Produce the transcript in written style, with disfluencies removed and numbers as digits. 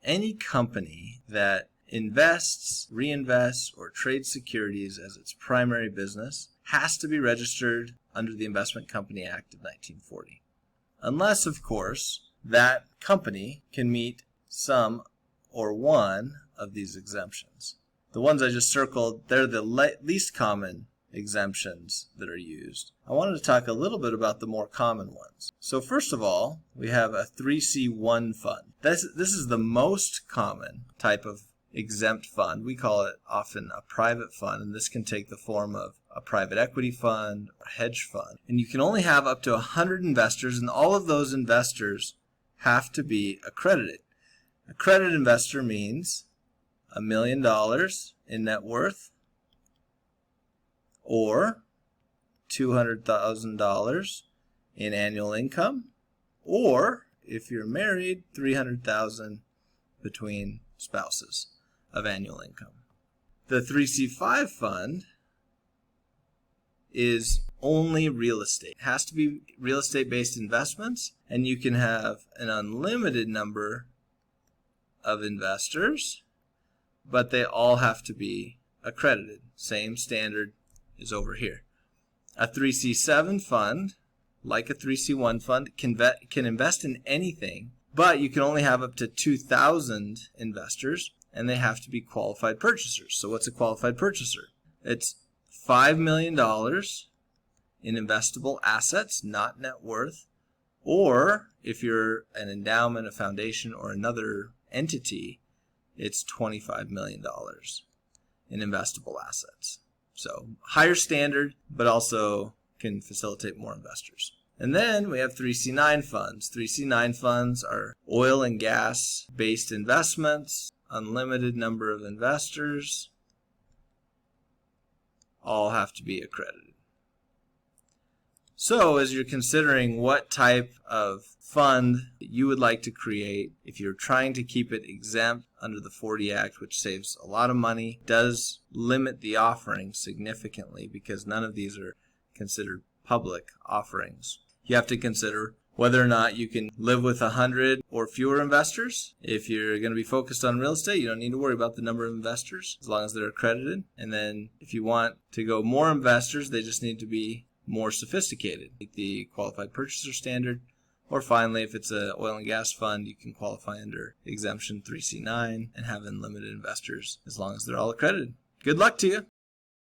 any company that invests, reinvests, or trades securities as its primary business has to be registered under the Investment Company Act of 1940. Unless, of course, that company can meet some or one of these exemptions. The ones I just circled, they're the least common exemptions that are used. I wanted to talk a little bit about the more common ones. So first of all, we have a 3C1 fund. This is the most common type of exempt fund. We call it often a private fund, and this can take the form of a private equity fund or hedge fund. And you can only have up to 100 investors, and all of those investors have to be accredited. Accredited investor means $1 million in net worth or $200,000 in annual income, or if you're married, $300,000 between spouses of annual income. The 3C5 fund is only real estate. It has to be real estate based investments, and you can have an unlimited number of investors, but they all have to be accredited. Same standard is over here. A 3C7 fund, like a 3C1 fund, can invest in anything, but you can only have up to 2,000 investors, and they have to be qualified purchasers. So what's a qualified purchaser? It's $5 million in investable assets, not net worth, or if you're an endowment, a foundation, or another entity, it's $25 million in investable assets. So higher standard, but also can facilitate more investors. And then we have 3C9 funds. 3C9 funds are oil and gas based investments, unlimited number of investors, all have to be accredited. So as you're considering what type of fund you would like to create, if you're trying to keep it exempt under the 40 Act, which saves a lot of money, does limit the offerings significantly because none of these are considered public offerings. You have to consider whether or not you can live with 100 or fewer investors. If you're going to be focused on real estate, you don't need to worry about the number of investors as long as they're accredited. And then if you want to go more investors, they just need to be more sophisticated, like the qualified purchaser standard. Or finally, if it's an oil and gas fund, you can qualify under exemption 3C9 and have unlimited investors as long as they're all accredited. Good luck to you.